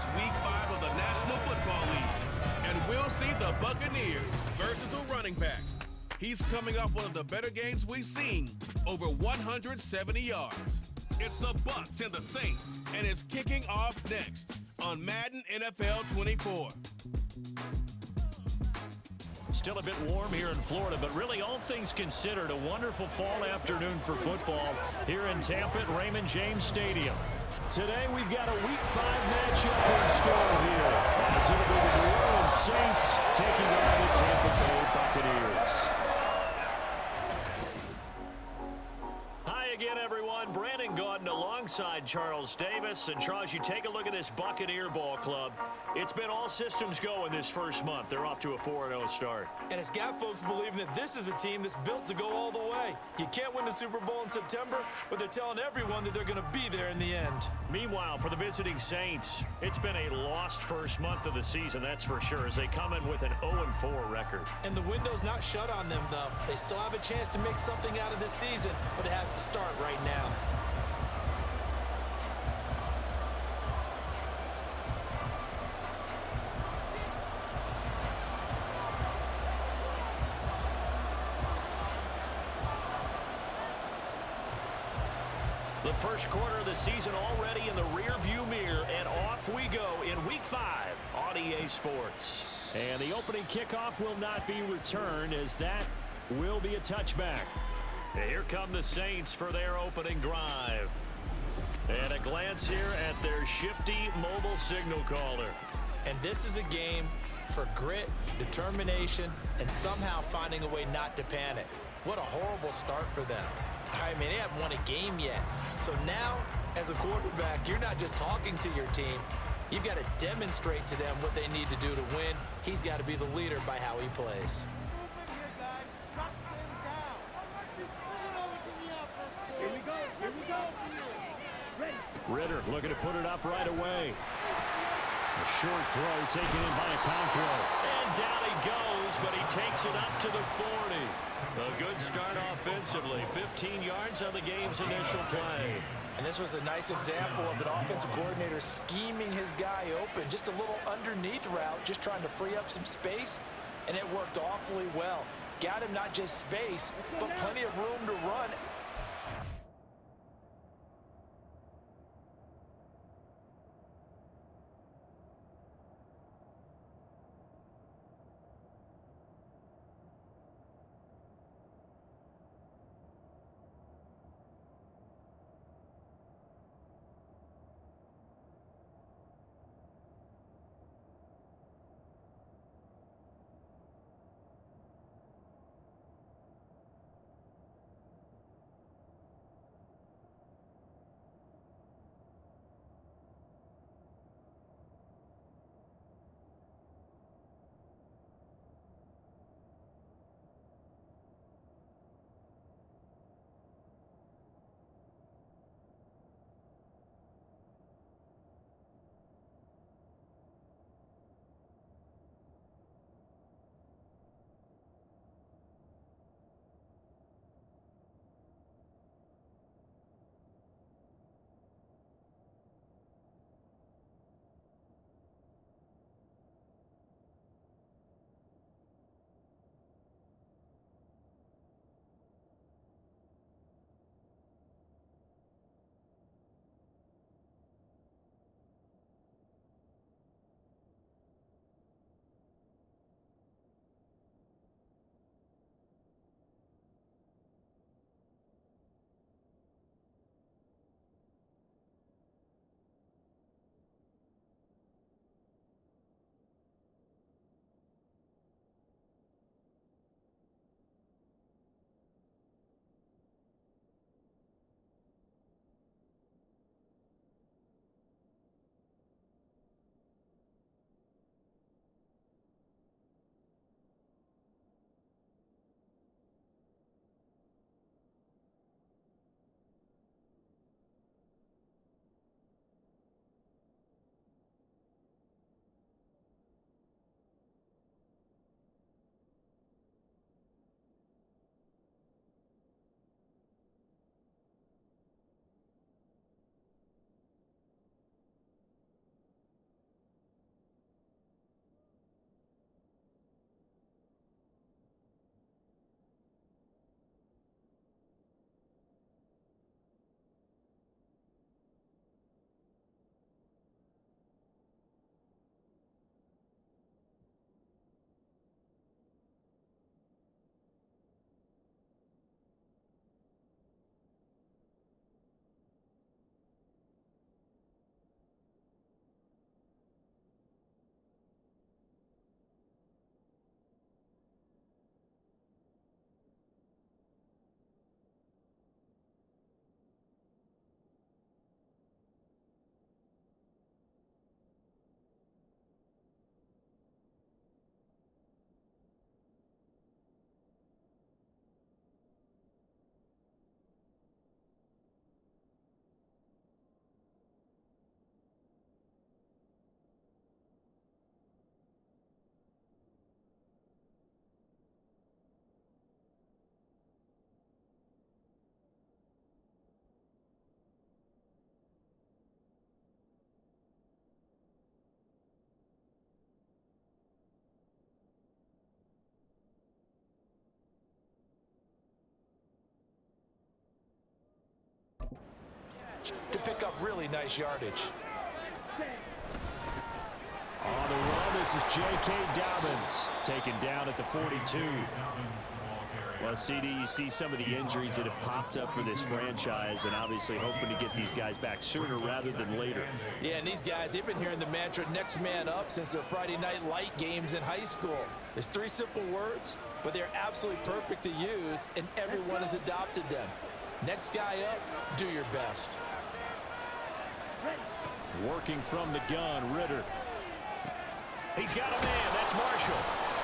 It's Week 5 of the National Football League, and we'll see the Buccaneers versatile running back. He's coming off one of the better games we've seen, over 170 yards. It's the Bucs and the Saints, and it's kicking off next on Madden NFL 24. Still a bit warm here in Florida, but really all things considered, a wonderful fall afternoon for football here in Tampa at Raymond James Stadium. Today we've got a Week 5 matchup in store here, as it'll be the New Orleans Saints taking on the Tampa Bay Buccaneers. Hi again, everyone. Brandon Gaudin alongside Charles Davis. And Charles, you take a look at this Buccaneer ball club. It's been all systems go in this first month. They're off to a 4-0 start. And it's got folks believing that this is a team that's built to go all the way. You can't win the Super Bowl in September, but they're telling everyone that they're going to be there in the end. Meanwhile, for the visiting Saints, it's been a lost first month of the season, that's for sure, as they come in with an 0-4 record. And the window's not shut on them, though. They still have a chance to make something out of this season, but it has to start right now. The first quarter of the season already in the rear-view mirror, and off we go in Week 5 on EA Sports. And the opening kickoff will not be returned, as that will be a touchback. And here come the Saints for their opening drive. And a glance here at their shifty mobile signal caller. And this is a game for grit, determination, and somehow finding a way not to panic. What a horrible start for them. I mean, they haven't won a game yet. So now, as a quarterback, you're not just talking to your team. You've got to demonstrate to them what they need to do to win. He's got to be the leader by how he plays. Here we go. Here we go. Ready. Ritter looking to put it up right away. A short throw taken in by Okonkwo. And down he goes, but he takes it up to the 40. A good start offensively. 15 yards on the game's initial play. And this was a nice example of an offensive coordinator scheming his guy open. Just a little underneath route, just trying to free up some space. And it worked awfully well. Got him not just space, but plenty of room to run. really nice yardage. On the run, this is J.K. Dobbins taken down at the 42. Well, CD, you see some of the injuries that have popped up for this franchise, and obviously hoping to get these guys back sooner rather than later. Yeah, and these guys, they've been hearing the mantra next man up since their Friday night light games in high school. It's 3 simple words, but they're absolutely perfect to use, and everyone has adopted them. Next guy up, do your best. Working from the gun, Ritter. He's got a man. That's Marshall.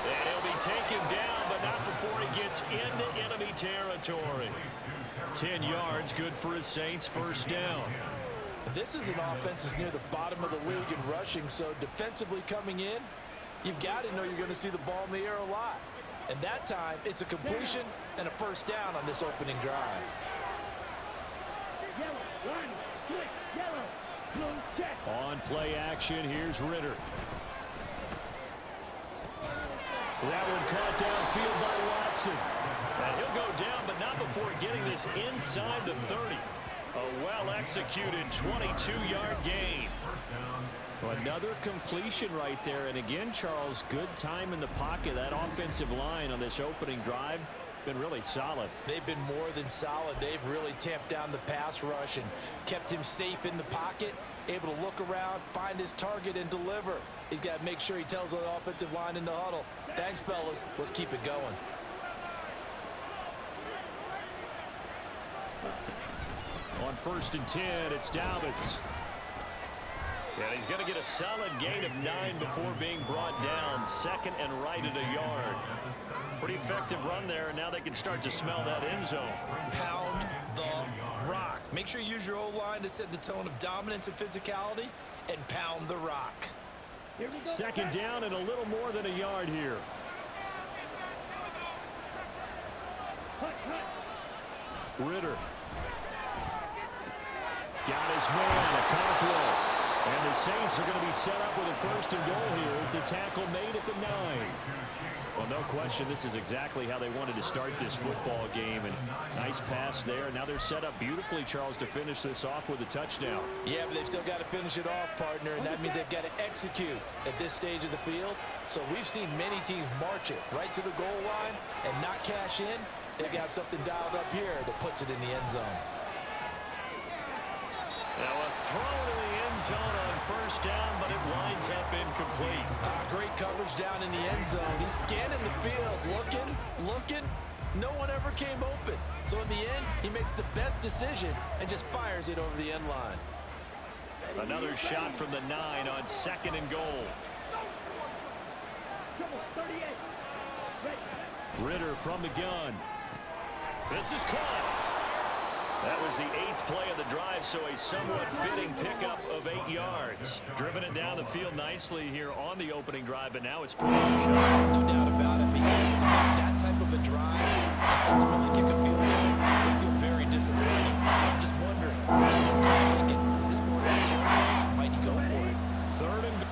And he'll be taken down, but not before he gets into enemy territory. 10 yards, good for his Saints. First down. This is an offense that's near the bottom of the league in rushing, so defensively coming in, you've got to know you're going to see the ball in the air a lot. And that time, it's a completion and a first down on this opening drive. On play action, here's Ritter. That one caught downfield by Watson. And he'll go down, but not before getting this inside the 30. A well-executed 22-yard gain. Another completion right there. And again, Charles, good time in the pocket. That offensive line on this opening drive been really solid. They've been more than solid. They've really tamped down the pass rush and kept him safe in the pocket, able to look around, find his target, and deliver. He's got to make sure he tells the offensive line in the huddle, thanks, fellas. Let's keep it going. On 1st and 10, it's Dobbins. And he's going to get a solid gain of 9 before being brought down. 2nd and right at a yard. Pretty effective run there, and now they can start to smell that end zone. Pound the rock. Make sure you use your O-line to set the tone of dominance and physicality, and pound the rock. 2nd down and a little more than a yard here. Ritter. Got his man, a Cockrell. And the Saints are going to be set up with a 1st and goal here as the tackle made at the 9. Well, no question, this is exactly how they wanted to start this football game. And nice pass there. Now they're set up beautifully, Charles, to finish this off with a touchdown. Yeah, but they've still got to finish it off, partner, and that means they've got to execute at this stage of the field. So we've seen many teams march it right to the goal line and not cash in. They've got something dialed up here that puts it in the end zone. Now a throw to the end zone on 1st down, but it winds up incomplete. Great coverage down in the end zone. He's scanning the field, looking. No one ever came open. So in the end, he makes the best decision and just fires it over the end line. Another shot from the 9 on 2nd and goal. Ritter from the gun. This is caught. That was the 8th play of the drive, so a somewhat fitting pickup of 8 yards. Driven it down the field nicely here on the opening drive, but now it's put on the shot. No doubt about it, because to make that type of a drive and ultimately kick a field goal would feel very disappointing. I'm just wondering, is the head coach thinking, is this 4-down territory? Might he go for it? 3rd and goal.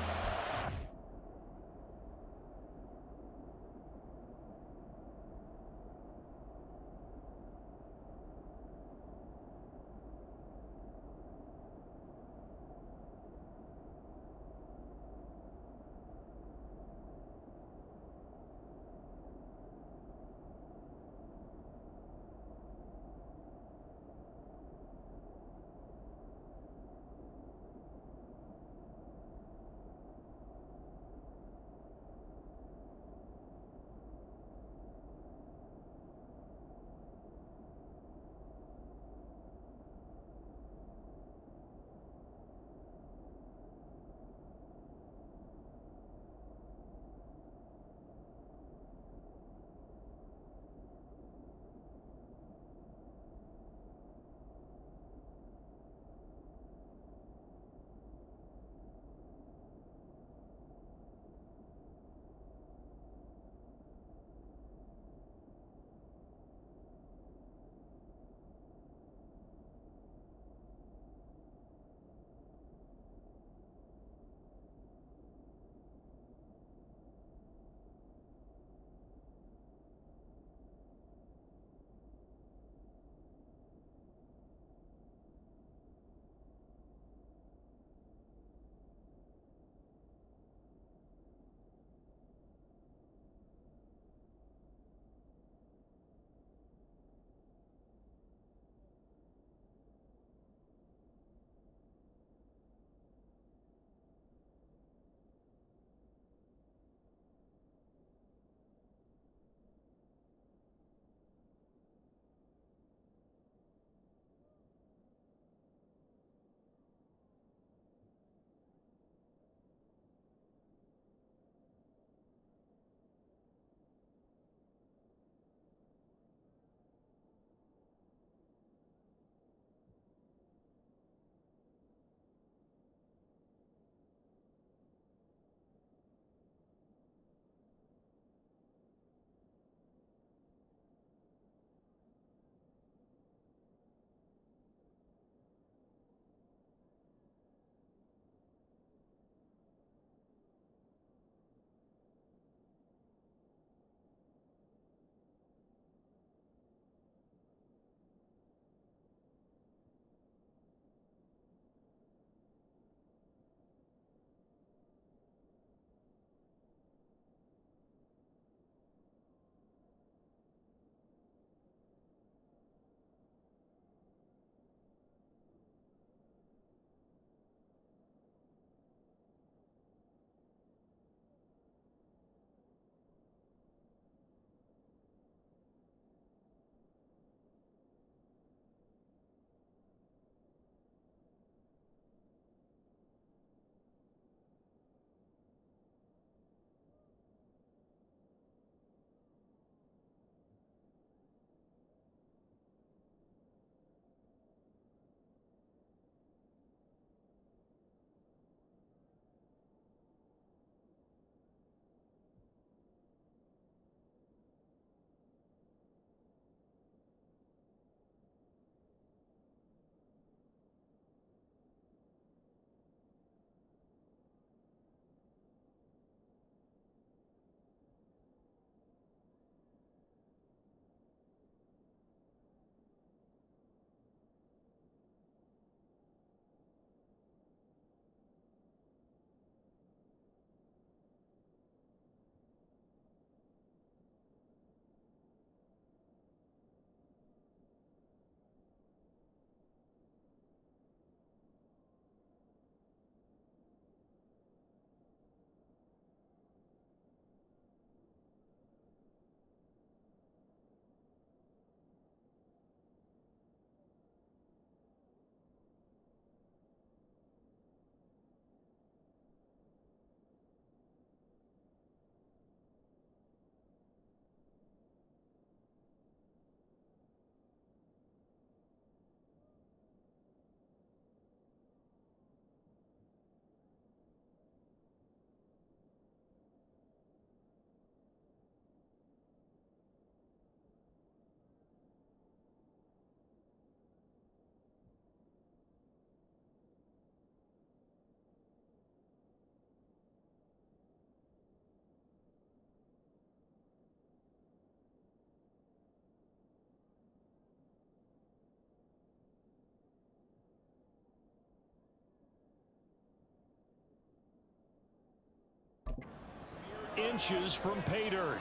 inches from pay dirt.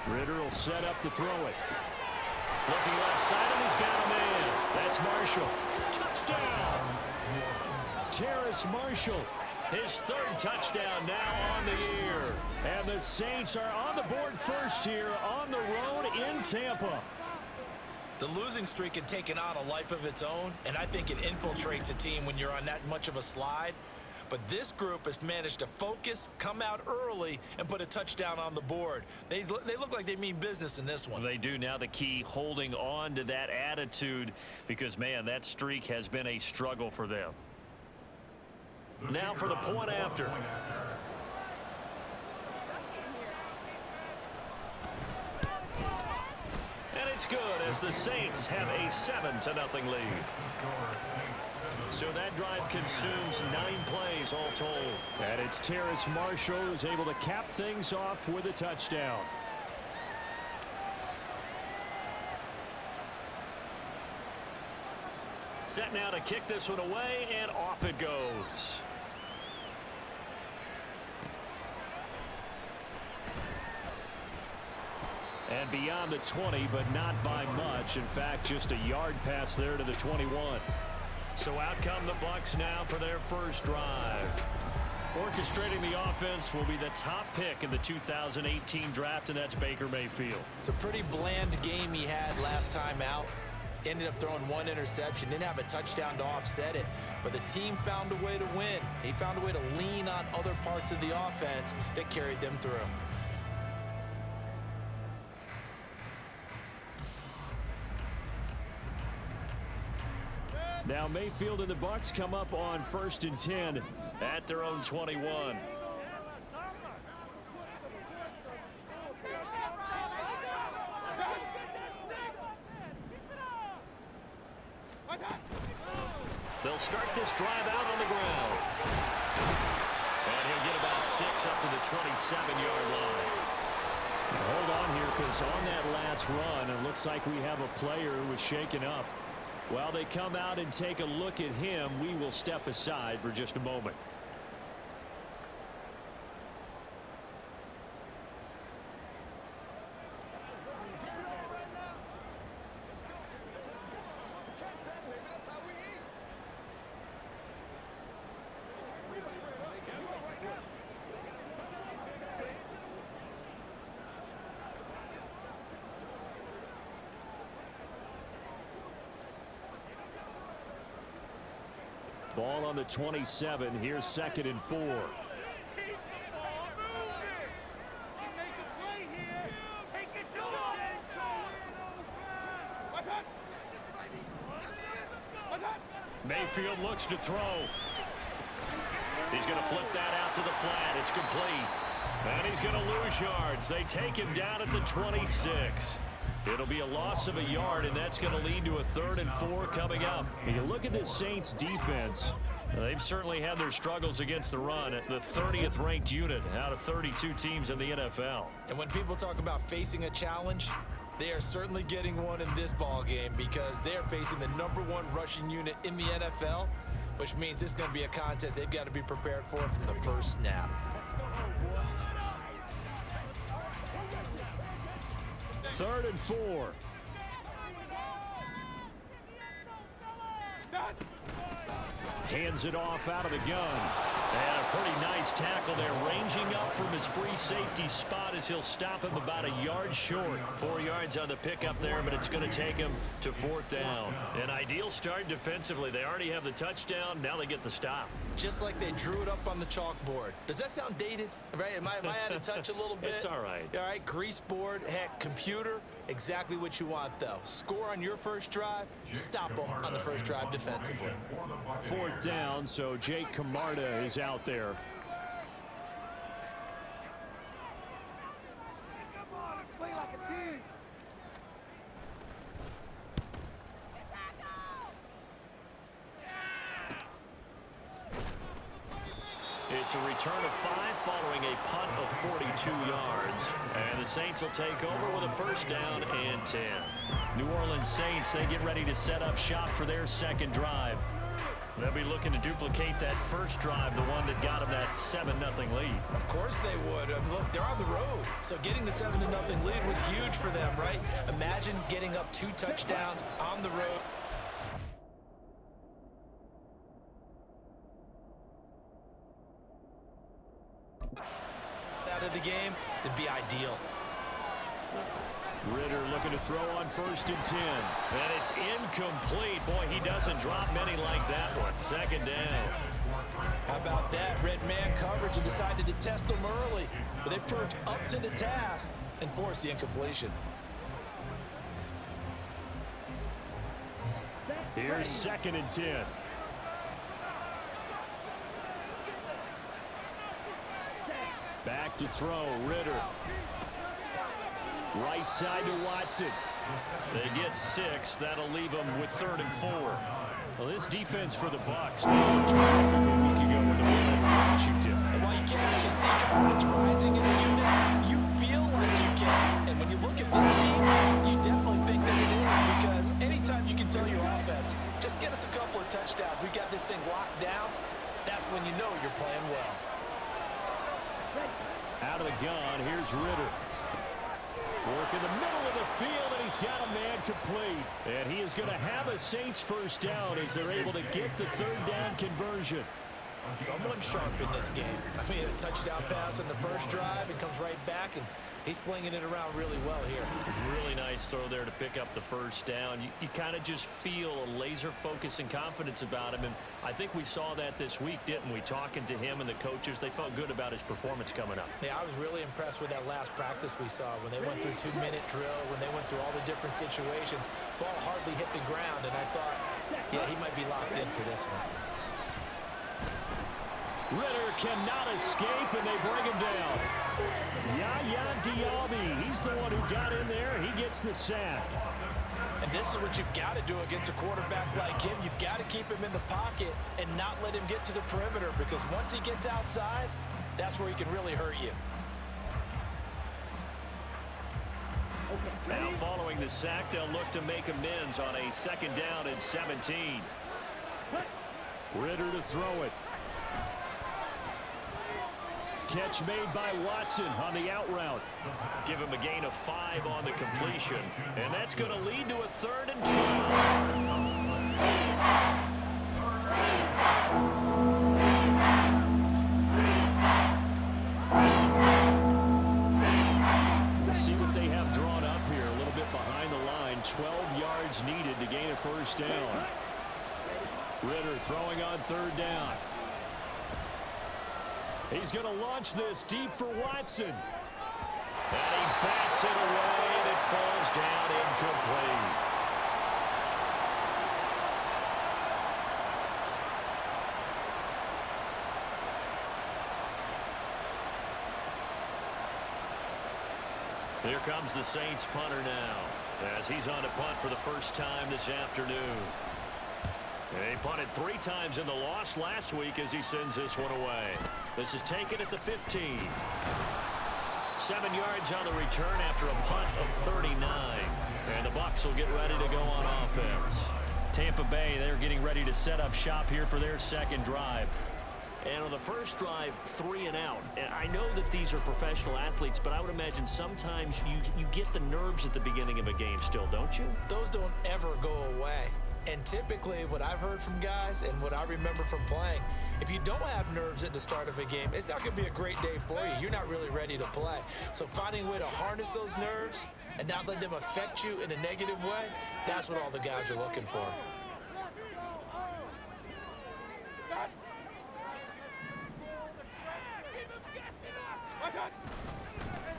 Ritter will set up to throw it. Looking left side, and he's got a man. That's Marshall. Touchdown! Terrace Marshall, his third touchdown now on the year. And the Saints are on the board first here on the road in Tampa. The losing streak had taken on a life of its own, and I think it infiltrates a team when you're on that much of a slide. But this group has managed to focus, come out early, and put a touchdown on the board. They look like they mean business in this one. They do. Now the key, holding on to that attitude, because, man, that streak has been a struggle for them. Now for the point after. And it's good as the Saints have a 7-0 lead. So that drive consumes 9 plays all told. And it's Terrace Marshall who's able to cap things off with a touchdown. Set now to kick this one away, and off it goes. And beyond the 20, but not by much. In fact, just a yard pass there to the 21. So out come the Bucs now for their first drive. Orchestrating the offense will be the top pick in the 2018 draft, and that's Baker Mayfield. It's a pretty bland game he had last time out. Ended up throwing 1 interception. Didn't have a touchdown to offset it. But the team found a way to win. He found a way to lean on other parts of the offense that carried them through. Now Mayfield and the Bucs come up on 1st and 10 at their own 21. They'll start this drive out on the ground. And he'll get about 6 up to the 27-yard line. Now hold on here, because on that last run, it looks like we have a player who was shaken up. While they come out and take a look at him, we will step aside for just a moment. Ball on the 27. Here's 2nd and 4. Mayfield looks to throw. He's going to flip that out to the flat. It's complete. And he's going to lose yards. They take him down at the 26. It'll be a loss of a yard, and that's going to lead to a 3rd and 4 coming up. And you look at this Saints defense. They've certainly had their struggles against the run at the 30th ranked unit out of 32 teams in the NFL. And when people talk about facing a challenge, they are certainly getting one in this ball game, because they are facing the #1 rushing unit in the NFL, which means it's going to be a contest they've got to be prepared for from the first snap. 3rd and 4. Hands it off out of the gun. And a pretty nice tackle there, ranging up from his free safety spot as he'll stop him about a yard short. 4 yards on the pickup there, but it's going to take him to 4th down. An ideal start defensively. They already have the touchdown. Now they get the stop. Just like they drew it up on the chalkboard. Does that sound dated? Right? Am I out of touch a little bit? It's all right. All right, grease board, heck, computer, exactly what you want, though. Score on your first drive, stop them on the first drive defensively. 4th down, so Jake Camarda is out there. It's a return of 5 following a punt of 42 yards. And the Saints will take over with a 1st down and 10. New Orleans Saints, they get ready to set up shop for their 2nd drive. They'll be looking to duplicate that first drive, the one that got them that 7-0 lead. Of course they would. Look, they're on the road, so getting the 7-0 lead was huge for them, right? Imagine getting up 2 touchdowns on the road. Out of the game, it'd be ideal. Ritter looking to throw on 1st and 10. And it's incomplete. Boy, he doesn't drop many like that one. 2nd down. How about that? Red man coverage and decided to test them early. But they proved up to the task and forced the incompletion. Here's 2nd and 10. Back to throw, Ritter. Right side to Watson. They get 6. That'll leave them with 3rd and 4. Well, this defense for the Bucs, they were terrific a week ago when they were in Washington. And while you can't actually see confidence rising in the unit, you feel like you can. And when you look at this team, you definitely think that it is, because anytime you can tell your offense, just get us a couple of touchdowns, we got this thing locked down, that's when you know you're playing well. Out of the gun, here's Ritter. Work in the middle of the field, and he's got a man complete. And he is going to have a Saints first down as they're able to get the 3rd down conversion. Someone sharp in this game. I mean, a touchdown pass on the first drive and comes right back, and he's flinging it around really well here. Really nice throw there to pick up the first down. You kind of just feel a laser focus and confidence about him, and I think we saw that this week, didn't we? Talking to him and the coaches, they felt good about his performance coming up. Yeah, I was really impressed with that last practice we saw when they went through 2-minute drill, when they went through all the different situations. Ball hardly hit the ground, and I thought, yeah, he might be locked in for this one. Ritter cannot escape, and they bring him down. Yaya Diaby, he's the one who got in there. He gets the sack. And this is what you've got to do against a quarterback like him. You've got to keep him in the pocket and not let him get to the perimeter, because once he gets outside, that's where he can really hurt you. Now following the sack, they'll look to make amends on a 2nd down and 17. Ritter to throw it. Catch made by Watson on the out route. Give him a gain of 5 on the completion. And that's going to lead to a 3rd and 12. Let's see what they have drawn up here. A little bit behind the line. 12 yards needed to gain a first down. Ritter throwing on 3rd down. He's going to launch this deep for Watson. And he bats it away, and it falls down incomplete. Here comes the Saints punter now, as he's on to punt for the first time this afternoon. He punted 3 times in the loss last week as he sends this one away. This is taken at the 15. 7 yards on the return after a punt of 39. And the Bucs will get ready to go on offense. Tampa Bay, they're getting ready to set up shop here for their 2nd drive. And on the first drive, 3 and out. And I know that these are professional athletes, but I would imagine sometimes you get the nerves at the beginning of a game still, don't you? Those don't ever go away. And typically what I've heard from guys and what I remember from playing, if you don't have nerves at the start of a game, it's not going to be a great day for you. You're not really ready to play. So finding a way to harness those nerves and not let them affect you in a negative way, that's what all the guys are looking for.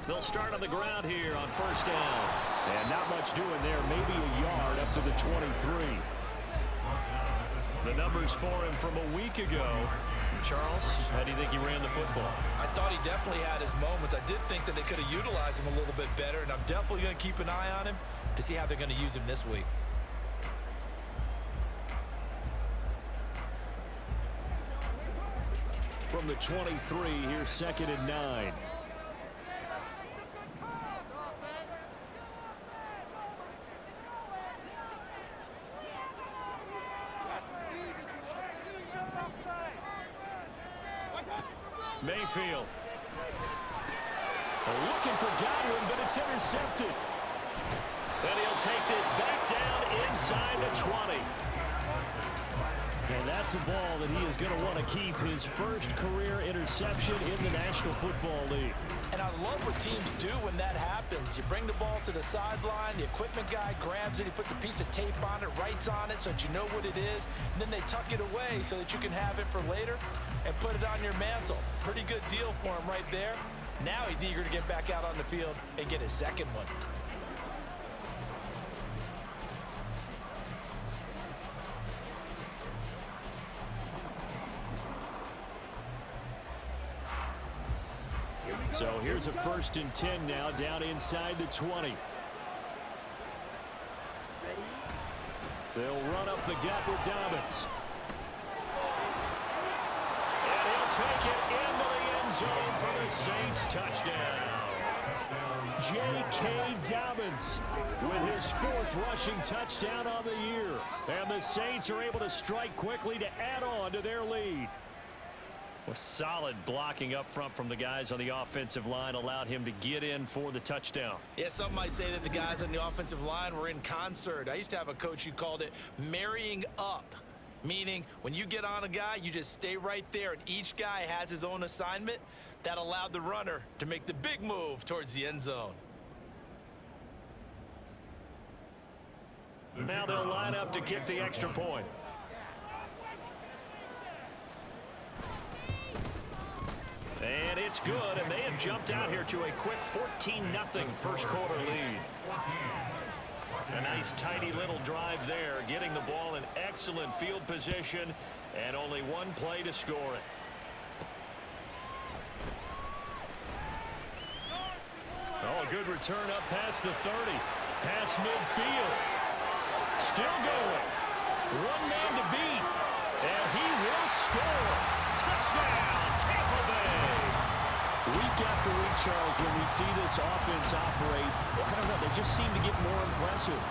They'll start on the ground here on 1st down. And not much doing there, maybe a yard up to the 23. The numbers for him from a week ago. Charles, how do you think he ran the football? I thought he definitely had his moments. I did think that they could have utilized him a little bit better, and I'm definitely going to keep an eye on him to see how they're going to use him this week. From the 23, here's 2nd and 9. field. Looking for Godwin, but it's intercepted. And he'll take this back down inside the 20. And that's a ball that he is going to want to keep, his first career interception in the National Football League. And I love what teams do when that happens. You bring the ball to the sideline, the equipment guy grabs it, he puts a piece of tape on it, writes on it so that you know what it is, and then they tuck it away so that you can have it for later and put it on your mantle. Pretty good deal for him right there. Now he's eager to get back out on the field and get his second one. So here's a 1st and 10 now, down inside the 20. They'll run up the gut with Dobbins. And he'll take it into the end zone for the Saints touchdown. J.K. Dobbins with his 4th rushing touchdown on the year. And the Saints are able to strike quickly to add on to their lead. Well, solid blocking up front from the guys on the offensive line allowed him to get in for the touchdown. Yeah, some might say that the guys on the offensive line were in concert. I used to have a coach who called it marrying up, meaning when you get on a guy, you just stay right there, and each guy has his own assignment. That allowed the runner to make the big move towards the end zone. Now they'll line up to kick the extra point. And it's good, and they have jumped out here to a quick 14-0 first quarter lead. A nice tidy little drive there, getting the ball in excellent field position, and only one play to score it. Oh, a good return up past the 30. Past midfield. Still going. One man to beat. And he will score. Touchdown, Tampa Bay. Week after week, Charles, when we see this offense operate, I don't know, they just seem to get more impressive.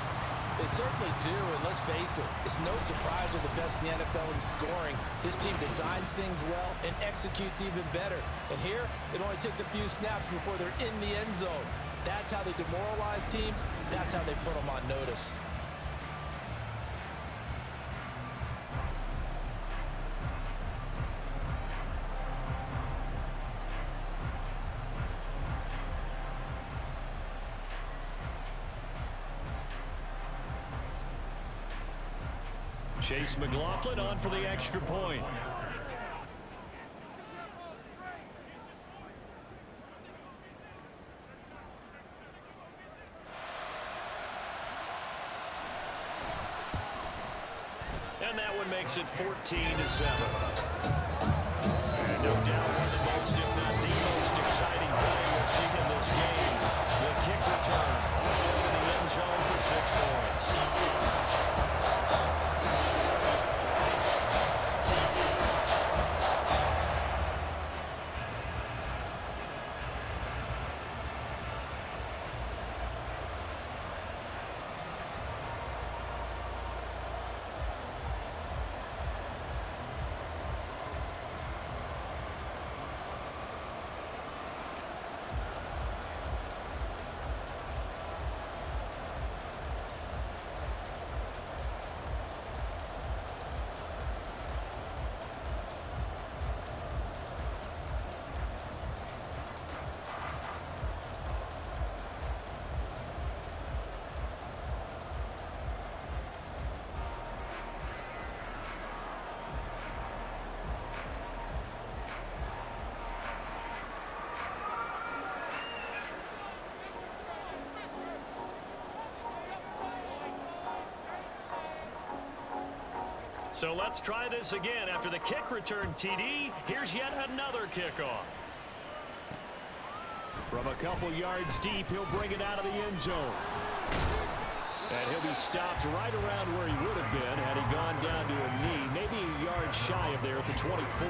They certainly do, and let's face it, it's no surprise they're the best in the NFL in scoring. This team designs things well and executes even better. And here, it only takes a few snaps before they're in the end zone. That's how they demoralize teams. That's how they put them on notice. Chase McLaughlin on for the extra point. And that one makes it 14-7. And no doubt one of the most, if not the most exciting play we'll see in this game. The kick return all the way to the end zone for 6 points. So let's try this again. After the kick return, TD, here's yet another kickoff. From a couple yards deep, he'll bring it out of the end zone. And he'll be stopped right around where he would have been had he gone down to a knee, maybe a yard shy of there at the 24.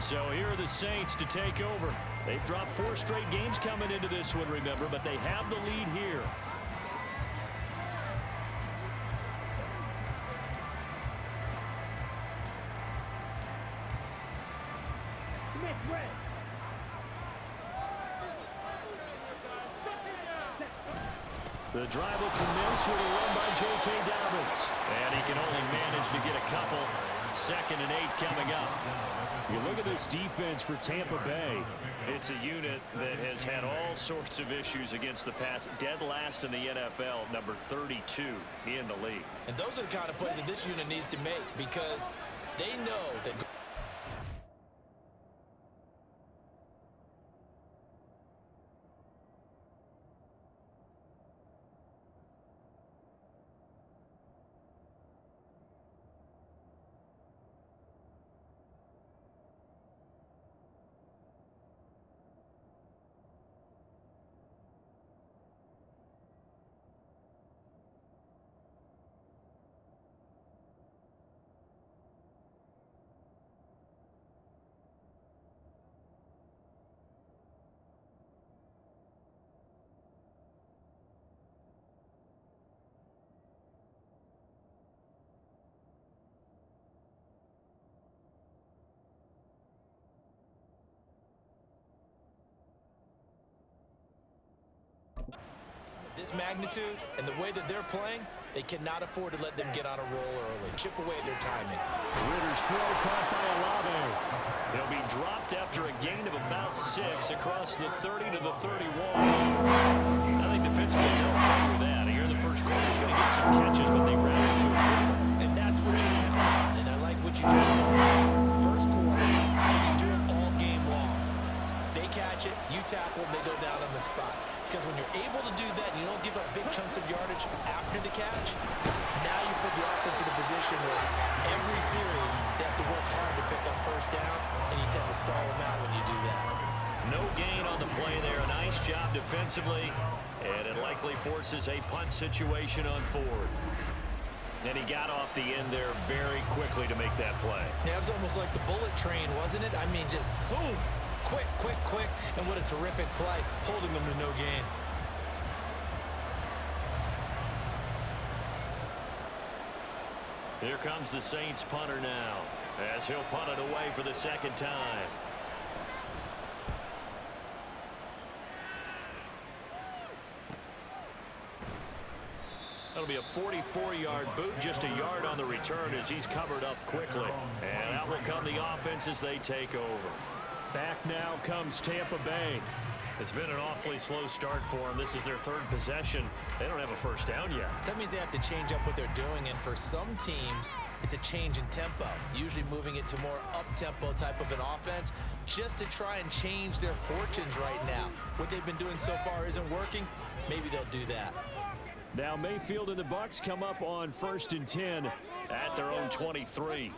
So here are the Saints to take over. They've dropped 4 straight games coming into this one, remember, but they have the lead here. Red. The drive will commence with a run by J.K. Dobbins. And he can only manage to get a couple. 2nd and 8 coming up. You look at this defense for Tampa Bay. It's a unit that has had all sorts of issues against the pass. Dead last in the NFL, number 32 in the league. And those are the kind of plays that this unit needs to make because they know that. This magnitude and the way that they're playing, they cannot afford to let them get on a roll early. Chip away at their timing. Ritter's throw caught by Olave. He'll be dropped after a gain of about 6 across the 30 to the 31. I think defensively they're okay with that. Here in the first quarter, he's going to get some catches, but they ran into a quickly. And that's what you count on, and I like what you just said. First quarter, can you do it all game long? They catch it, you tackle, and they go down on the spot. Because when you're able to do that and you don't give up big chunks of yardage after the catch, now you put the offense in a position where every series they have to work hard to pick up first downs, and you tend to stall them out when you do that. No gain on the play there. A nice job defensively, and it likely forces a punt situation on 4th. And he got off the end there very quickly to make that play. Yeah, it was almost like the bullet train, wasn't it? I mean, just zoom. Quick, quick, quick, and what a terrific play, holding them to no gain. Here comes the Saints punter now, as he'll punt it away for the 2nd time. That'll be a 44-yard boot, just a yard on the return as he's covered up quickly. And out will come the offense as they take over. Back now comes Tampa Bay. It's been an awfully slow start for them. This is their 3rd possession. They don't have a first down yet. That means they have to change up what they're doing, and for some teams, it's a change in tempo, usually moving it to more up-tempo type of an offense just to try and change their fortunes right now. What they've been doing so far isn't working. Maybe they'll do that. Now Mayfield and the Bucs come up on 1st and 10 at their own 23.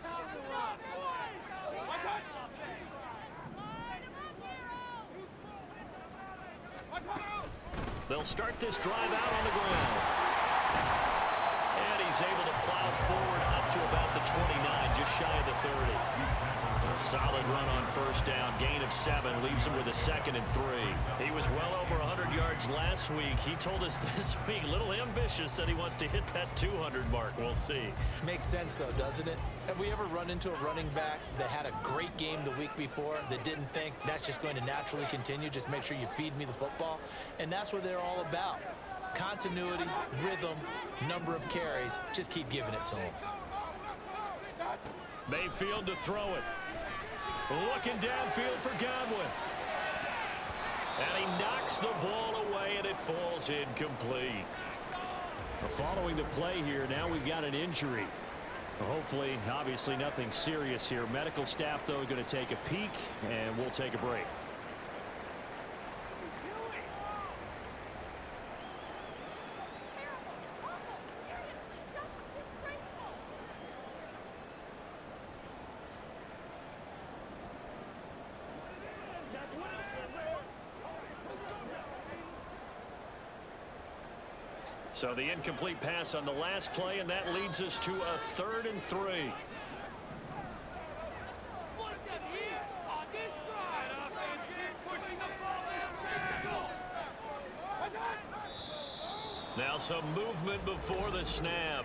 They'll start this drive out on the ground. And he's able to plow forward up to about the 29, just shy of the 30. A solid run on first down, gain of 7, leaves him with a 2nd and 3. He was well over 100 yards last week. He told us this week, a little ambitious, said he wants to hit that 200 mark. We'll see. Makes sense, though, doesn't it? Have we ever run into a running back that had a great game the week before that didn't think that's just going to naturally continue? Just make sure you feed me the football. And that's what they're all about. Continuity, rhythm, number of carries. Just keep giving it to him. Mayfield to throw it. Looking downfield for Godwin. And he knocks the ball away, and it falls incomplete. Following the play here, now we've got an injury. Hopefully, obviously nothing serious here. Medical staff, though, going to take a peek, and we'll take a break. So the incomplete pass on the last play, and that leads us to a 3rd and 3. Now some movement before the snap.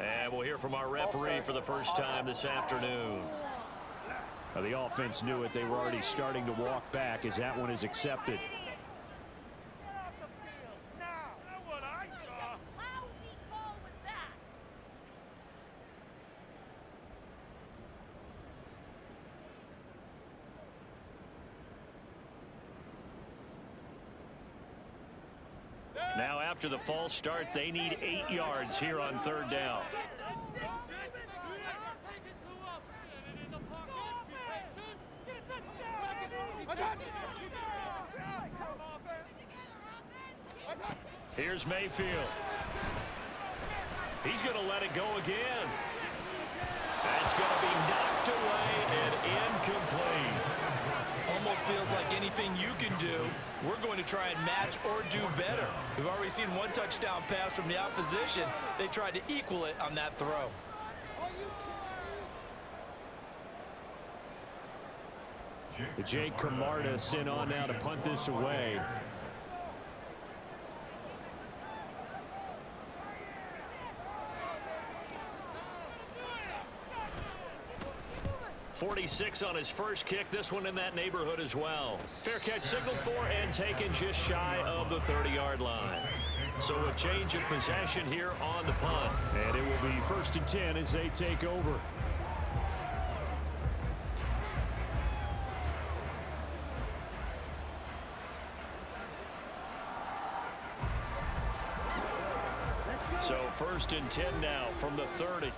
And we'll hear from our referee for the first time this afternoon. Now the offense knew it. They were already starting to walk back as that one is accepted. Now after the false start, they need 8 yards here on 3rd down. Here's Mayfield. He's going to let it go again. That's going to be knocked away and incomplete. Almost feels like anything you can do, we're going to try and match or do better. We've already seen one touchdown pass from the opposition. They tried to equal it on that throw. Jake Camarda sent on now to punt this away. .46 on his first kick. This one in that neighborhood as well. Fair catch signaled for and taken just shy of the 30-yard line. So a change of possession here on the punt. And it will be 1st and 10 as they take over. So 1st and 10 now from the 30.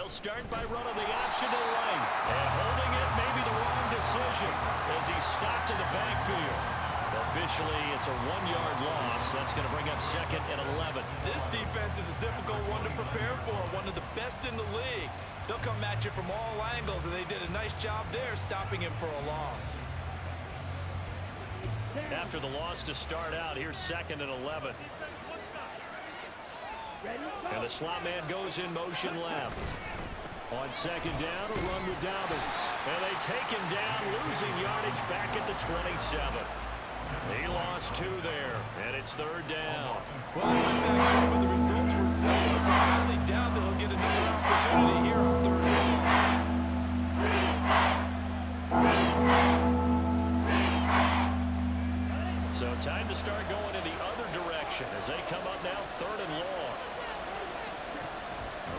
They'll start by running the option to the right. And holding it may be the wrong decision as he's stopped in the backfield. Officially, it's a 1-yard loss. That's going to bring up 2nd and 11. This defense is a difficult one to prepare for, one of the best in the league. They'll come at you from all angles, and they did a nice job there stopping him for a loss. After the loss to start out, here's 2nd and 11. And the slot man goes in motion left. On 2nd down, a run with Dobbins. And they take him down, losing yardage back at the 27. He lost 2 there, and it's 3rd down. Well, he went back to him, but the results were similar, so I highly doubt that he'll get another opportunity here on 3rd down. So time to start going in the other direction as they come up now 3rd and long.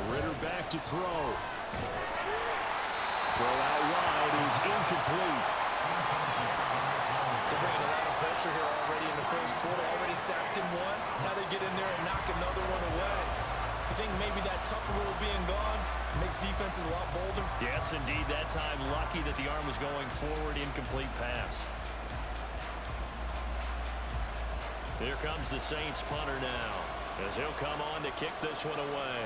Ritter back to throw. Throw out wide is incomplete. They're bringing a lot of pressure here already in the first quarter. Already sacked him once. Now they get in there and knock another one away. I think maybe that Tucker rule being gone makes defenses a lot bolder. Yes, indeed. That time, lucky that the arm was going forward. Incomplete pass. Here comes the Saints punter now as he'll come on to kick this one away.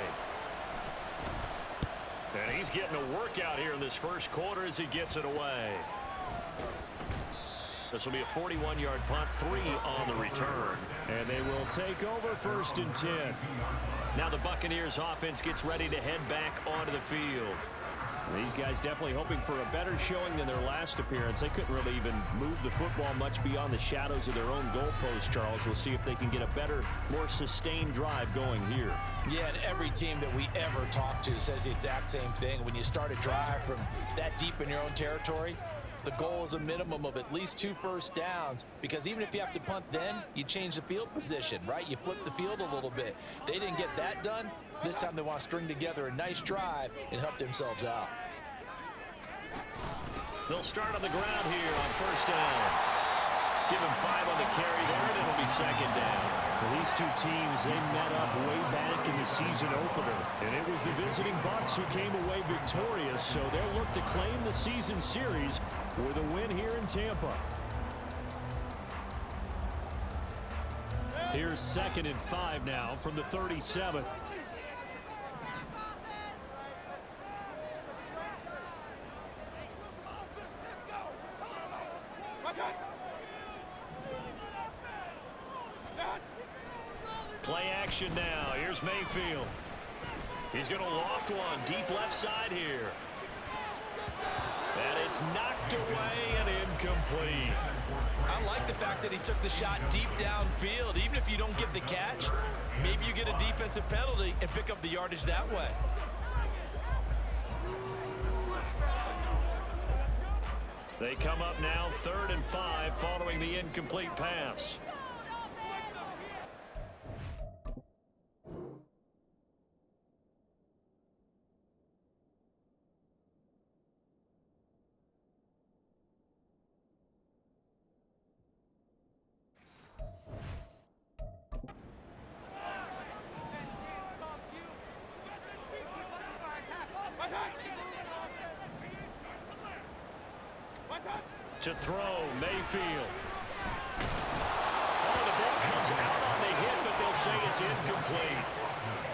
And he's getting a workout here in this first quarter as he gets it away. This will be a 41-yard punt, 3 on the return. And they will take over 1st and 10. Now the Buccaneers offense gets ready to head back onto the field. These guys definitely hoping for a better showing than their last appearance. They couldn't really even move the football much beyond the shadows of their own goalpost, Charles. We'll see if they can get a better, more sustained drive going here. Yeah, and every team that we ever talk to says the exact same thing. When you start a drive from that deep in your own territory, the goal is a minimum of at least 2 first downs, because even if you have to punt then, you change the field position, right? You flip the field a little bit. They didn't get that done. This time they want to string together a nice drive and help themselves out. They'll start on the ground here on 1st down. Give him 5 on the carry there, and it'll be 2nd down. Well, these two teams, they met up way back in the season opener, and it was the visiting Bucs who came away victorious, so they'll look to claim the season series with a win here in Tampa. Here's 2nd and 5 now from the 37. Play action now. Here's Mayfield. He's going to loft one deep left side here. And it's knocked away and incomplete. I like the fact that he took the shot deep downfield. Even if you don't get the catch, maybe you get a defensive penalty and pick up the yardage that way. They come up now 3rd and 5 following the incomplete pass. To throw, Mayfield. Oh, the ball comes out on the hit, but they'll say it's incomplete.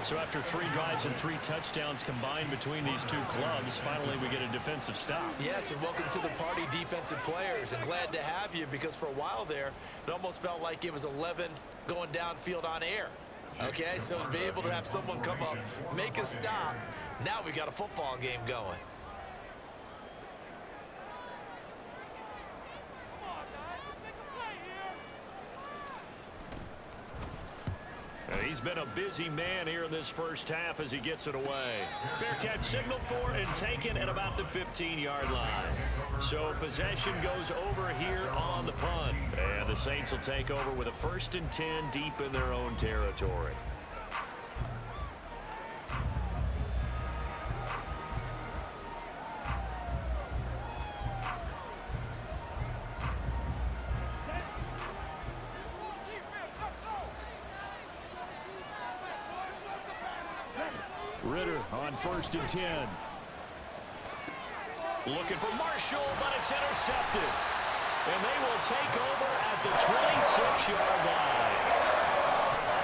So after 3 drives and 3 touchdowns combined between these two clubs, finally we get a defensive stop. Yes, and welcome to the party, defensive players. And glad to have you, because for a while there, it almost felt like it was 11 going downfield on air. Okay, so to be able to have someone come up, make a stop, now we got a football game going. He's been a busy man here in this first half as he gets it away. Fair catch signaled for and taken at about the 15-yard line. So possession goes over here on the punt. And the Saints will take over with a 1st and 10 deep in their own territory. Ritter on 1st and 10. Looking for Marshall, but it's intercepted. And they will take over at the 26-yard line.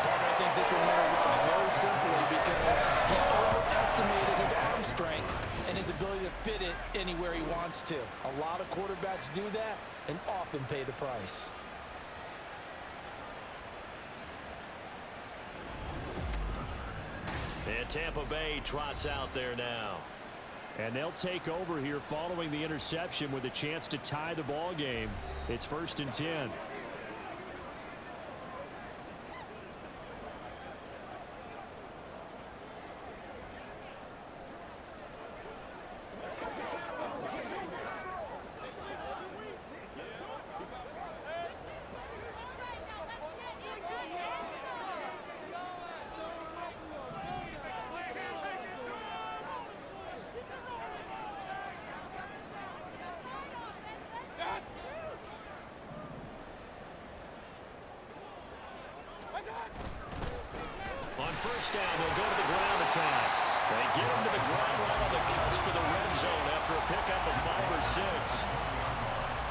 I think this will win a round very simply because he overestimated his arm strength and his ability to fit it anywhere he wants to. A lot of quarterbacks do that and often pay the price. And Tampa Bay trots out there now. And they'll take over here following the interception with a chance to tie the ball game. It's 1st and 10. On 1st down, they'll go to the ground attack. They get him to the ground right on the cusp of the red zone after a pickup of 5 or 6.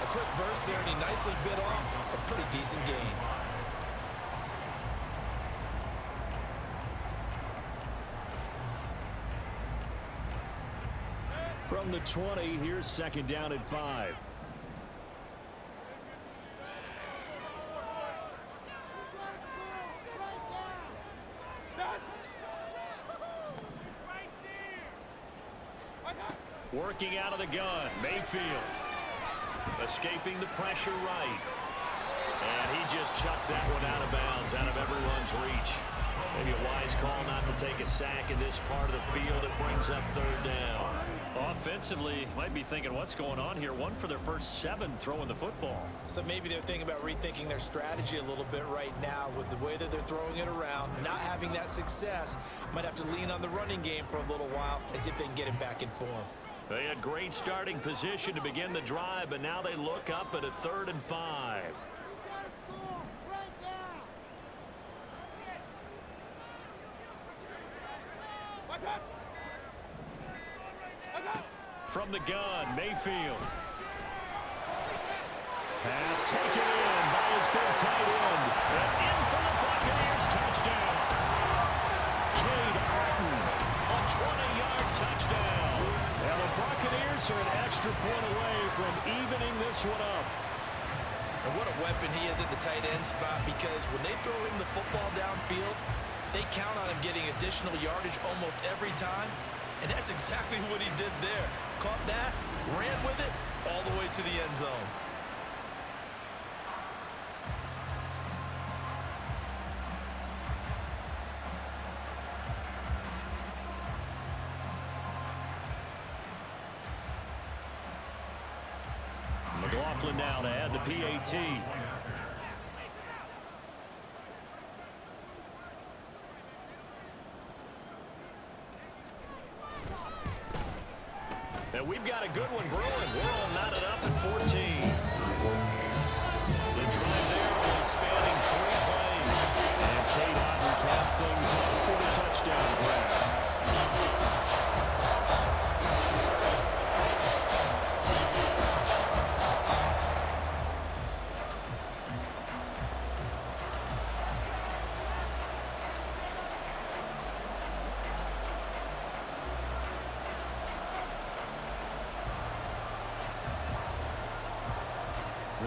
A quick burst there, and he nicely bit off a pretty decent gain. From the 20, here's 2nd down and 5. Working out of the gun, Mayfield. Escaping the pressure right. And he just chucked that one out of bounds, out of everyone's reach. Maybe a wise call not to take a sack in this part of the field. It brings up 3rd down. Offensively, might be thinking, what's going on here? 1 for their first 7 throwing the football. So maybe they're thinking about rethinking their strategy a little bit right now with the way that they're throwing it around. Not having that success, might have to lean on the running game for a little while and see if they can get him back in form. They had great starting position to begin the drive, but now they look up at a 3rd and 5. From the gun, Mayfield. Pass taken in by his big tight end. And in for the Buccaneers touchdown. Cade Otton, a 20-yard touchdown. Now the Buccaneers are an extra point away from evening this one up. And what a weapon he is at the tight end spot, because when they throw him the football downfield, they count on him getting additional yardage almost every time. And that's exactly what he did there. Caught that, ran with it, all the way to the end zone. McLaughlin now to add the PAT. And we've got a good one brewing. We're all knotted up at 14. The drive there was spanning 3 plays. And Cade Otton capped things off for the touchdown grab.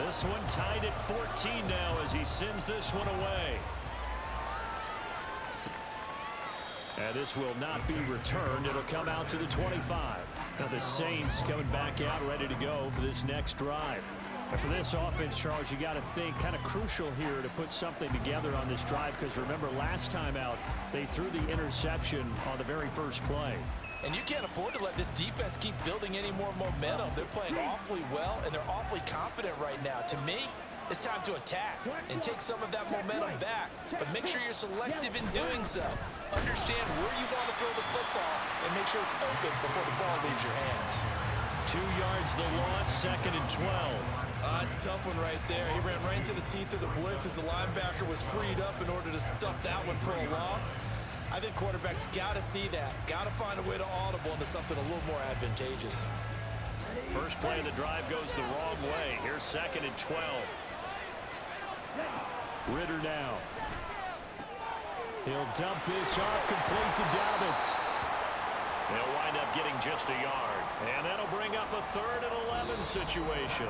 This one tied at 14 now as he sends this one away. And this will not be returned. It'll come out to the 25. Now the Saints coming back out ready to go for this next drive. And for this offense, Charles, you got to think kind of crucial here to put something together on this drive, because remember last time out they threw the interception on the very first play. And you can't afford to let this defense keep building any more momentum. They're playing awfully well, and they're awfully confident right now. To me, it's time to attack and take some of that momentum back. But make sure you're selective in doing so. Understand where you want to throw the football and make sure it's open before the ball leaves your hands. 2 yards the loss, 2nd and 12. It's a tough one right there. He ran right into the teeth of the blitz as the linebacker was freed up in order to stuff that one for a loss. I think quarterbacks got to see that. Got to find a way to audible into something a little more advantageous. First play of the drive goes the wrong way. Here's 2nd and 12. Ritter now. He'll dump this off complete to Dobbins. They'll wind up getting just a yard. And that'll bring up a 3rd and 11 situation.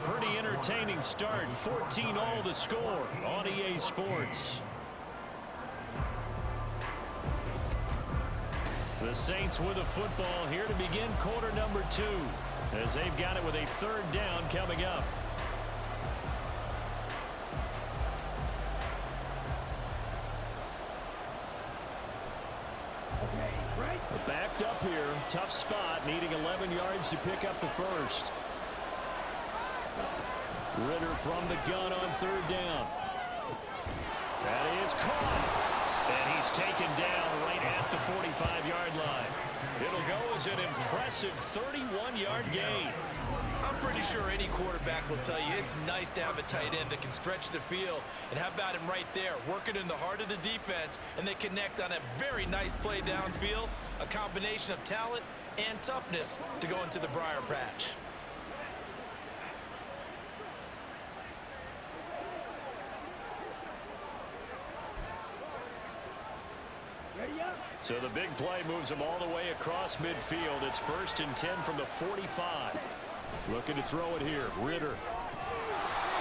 Pretty entertaining start. 14-all the score on EA Sports. The Saints with a football here to begin quarter number 2. As they've got it with a 3rd down coming up. Backed up here. Tough spot. Needing 11 yards to pick up the first. Ritter from the gun on 3rd down. That is caught. And he's taken down right at the 45-yard line. It'll go as an impressive 31-yard gain. I'm pretty sure any quarterback will tell you it's nice to have a tight end that can stretch the field. And how about him right there, working in the heart of the defense, and they connect on a very nice play downfield, a combination of talent and toughness to go into the briar patch. So the big play moves them all the way across midfield. It's 1st and 10 from the 45. Looking to throw it here. Ritter.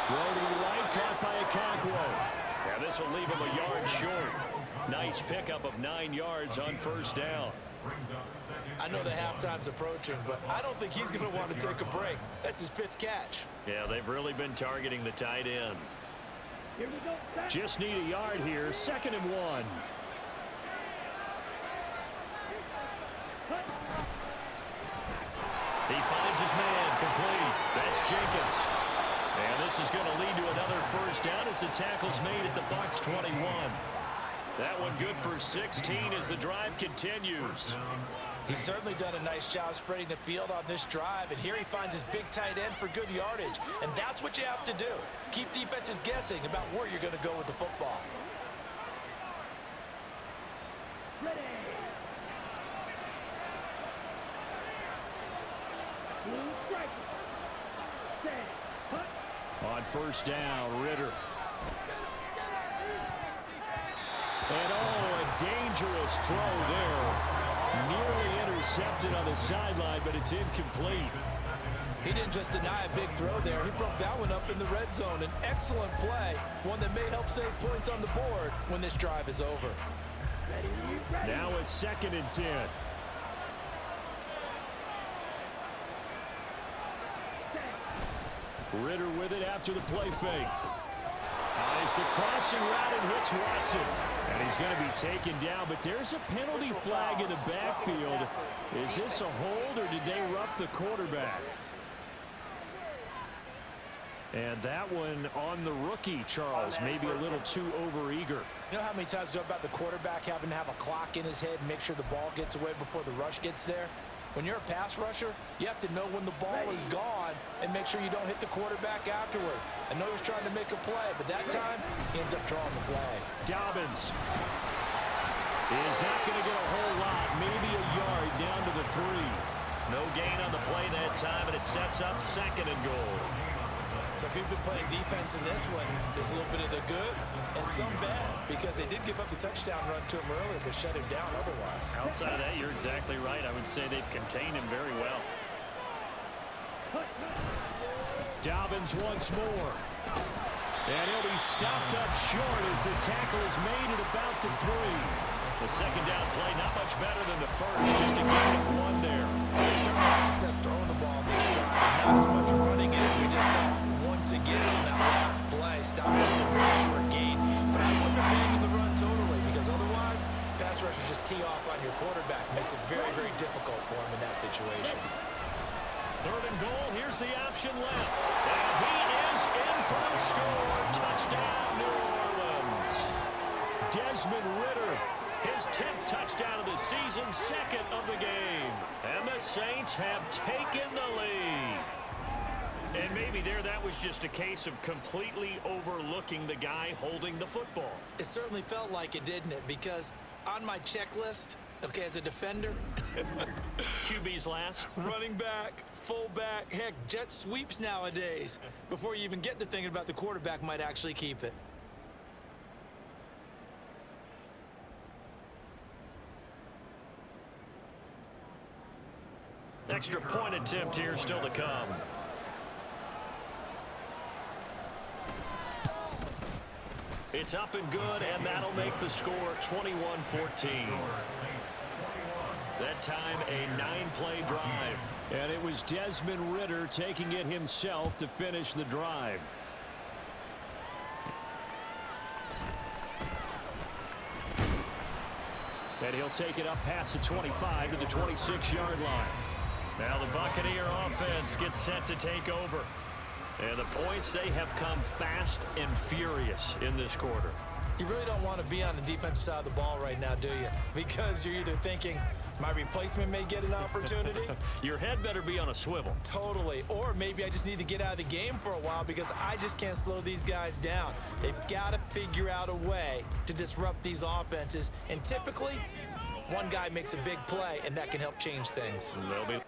Throw to the right, caught by Okonkwo. Yeah, this will leave him a yard short. Nice pickup of 9 yards on 1st down. I know the halftime's approaching, but I don't think he's going to want to take a break. That's his 5th catch. Yeah, they've really been targeting the tight end. Just need a yard here. 2nd and 1. He finds his man complete. That's Jenkins. And this is going to lead to another 1st down as the tackle's made at the Bucs 21. That one good for 16 as the drive continues. He's certainly done a nice job spreading the field on this drive, and here he finds his big tight end for good yardage. And that's what you have to do. Keep defenses guessing about where you're going to go with the football. On 1st down, Ritter. And a dangerous throw there. Nearly intercepted on the sideline, but it's incomplete. He didn't just deny a big throw there. He broke that one up in the red zone. An excellent play, one that may help save points on the board when this drive is over. Now a 2nd and 10. Ritter with it after the play fake. It's the crossing route and hits Watson. And he's going to be taken down, but there's a penalty flag in the backfield. Is this a hold, or did they rough the quarterback? And that one on the rookie, Charles, maybe a little too overeager. You know how many times we talk about the quarterback having to have a clock in his head and make sure the ball gets away before the rush gets there? When you're a pass rusher, you have to know when the ball is gone and make sure you don't hit the quarterback afterward. I know he was trying to make a play, but that time, he ends up drawing the flag. Dobbins is not going to get a whole lot, maybe a yard down to the 3. No gain on the play that time, and it sets up 2nd and goal. So if you've been playing defense in this one, there's a little bit of the good and some bad, because they did give up the touchdown run to him earlier, but shut him down otherwise. Outside of that, you're exactly right. I would say they've contained him very well. Dobbins once more. And he'll be stopped up short as the tackle is made at about the 3. The 2nd down play, not much better than the first, just a gain of 1 there. They certainly had success throwing the ball this drive, and not as much running it as we just saw once again on that last play. Stopped after a very short gain, but I wouldn't abandon the run totally, because otherwise, pass rushers just tee off on your quarterback. Makes it very, very difficult for him in that situation. 3rd and goal, here's the option left. And he is in for the score. Touchdown, New Orleans. Desmond Ritter. His 10th touchdown of the season, 2nd of the game. And the Saints have taken the lead. And maybe that was just a case of completely overlooking the guy holding the football. It certainly felt like it, didn't it? Because On my checklist, okay, as a defender, QB's last. running back, fullback, heck, jet sweeps nowadays. Before you even get to thinking about the quarterback might actually keep it. Extra point attempt here still to come. It's up and good, and that'll make the score 21-14. That time, a 9-play drive. And it was Desmond Ridder taking it himself to finish the drive. And he'll take it up past the 25 to the 26-yard line. Now the Buccaneer offense gets set to take over. And the points, they have come fast and furious in this quarter. You really don't want to be on the defensive side of the ball right now, do you? Because you're either thinking, my replacement may get an opportunity. Your head better be on a swivel. Totally. Or maybe I just need to get out of the game for a while because I just can't slow these guys down. They've got to figure out a way to disrupt these offenses. And typically, one guy makes a big play, and that can help change things. They'll be